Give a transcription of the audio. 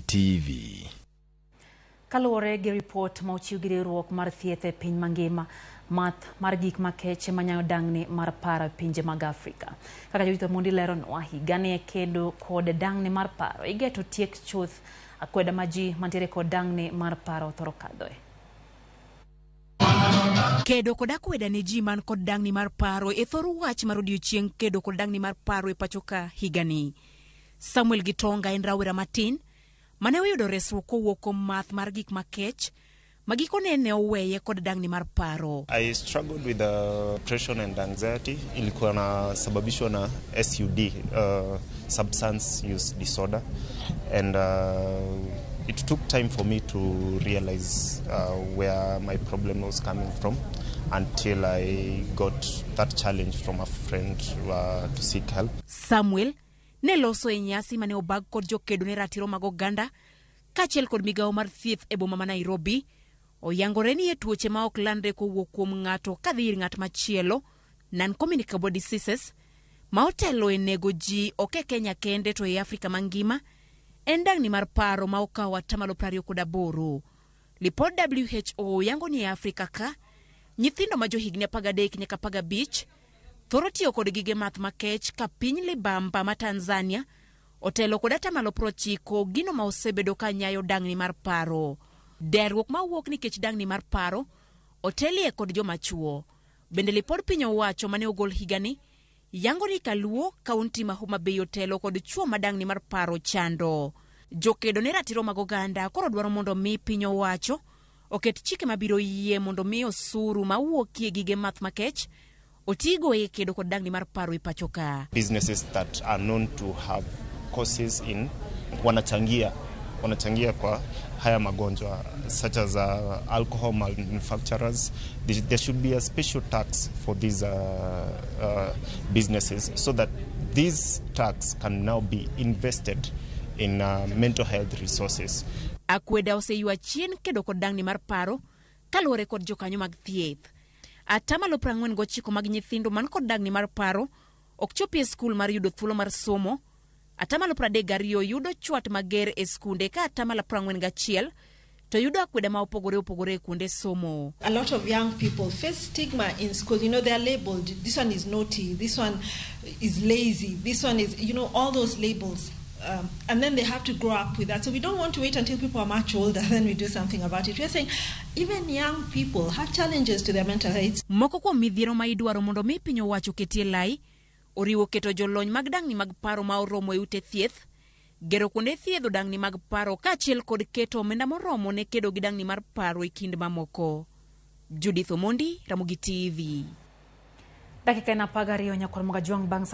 TV. Kaluo gi report ma ochiw gi riwruok mar thieth e piny mangima math mar gik makeche manyayo dang'ni mar paro e pinje mag Afrika. Kaka jowito mondi leronwa, higani e kedo kod dang'ni mar paro igeto tiek chuth akweda ma ji mantiere kod dang'ni mar paro thoro kadhoe. Kedo kod akweda ne ji man kod dang'ni mar paro e thoro wach mar odiochieng' kedo kod dang'ni mar paro e pachoka higani. Samuel Gitonga en rawera matin mane oyudo resruok kowuok kuom math mar gik makech magikone ne oweye kod dang'ni mar paro. I struggled with depression and anxiety. Ilikuwa na sababishwa na SUD, substance use disorder, and it took time for me to realize where my problem was coming from until I got that challenge from a friend to seek help. Samuel ne loso e nyasi mane obag kod jokedo ne ratiro mag oganda kachiel kod migawo mar thieth e boma ma Nairobi. Oyangore ni e tuoche ma ok landre kowuok kuom ng'ato kadhi ir ng'at machielo, non-communicable diseases, ma otelo e nego ji ok e Kenya kende to e Afrika mangima, en dang'ni mar paro ma okawo 28. Lipod WHO yango ni e Afrika ka, nyithindo ma johigni 13 nyaka 15 thoro tiyo kod gige math makech ka piny libamba ma Tanzania otelo kod 90% gino ma osebedo ka nyayo dang'ni mar paro. Derruok ma wuok nikech dang'ni mar paro otelie kod joma chuo. Bende lipod piny owacho mane ogol higani yango ni Kaluo, kaunti ma Homa Bay otelo kod chuo ma dang'ni mar paro chando. Jokedo ne ratiro mag oganda koro dwaro mondo mi piny owacho oket chike mabiro yie mondo mi osuru ma wuokie gige math makech otigo e kedo kod dang'ni mar paro e pachoka. Businesses that are known to have causes in wanachangia kwa haya magonjwa such as alcohol manufacturers. There should be a special tax for these businesses so that these tax can now be invested in mental health resources. Akweda oseywa chien kedo kod dang'ni mar paro kaluwore kod jokanyo mag thieth. 49% mag nyithindo man kod dang'ni mar paro ok chopie skul mar yudo thuolo mar somo. 32 yudo chwat mager e skunde ka 41 to yudo akweda ma opogore kuonde somo. A lot of young people face stigma in school. You know, they are labeled, this one is naughty, this one is lazy, this one is, you know, all those labels. And then they have to grow up with that. So we don't want to wait until people are much older, then we do something about it. We're saying even young people have challenges to their mental health. Moko kuom midhiero ma idwaro mondo mi piny owacho ketie lai oriwo keto jolony mag dang'ni mag paro ma oromo e ute thieth, gero kuonde thiedho dang'ni mag paro kachiel kod keto omenda moromo ne kedo gi dang'ni mar paro e kind mamoko. Judith Omondi, Ramogi TV. Dakika 12 nyakor mga juang bang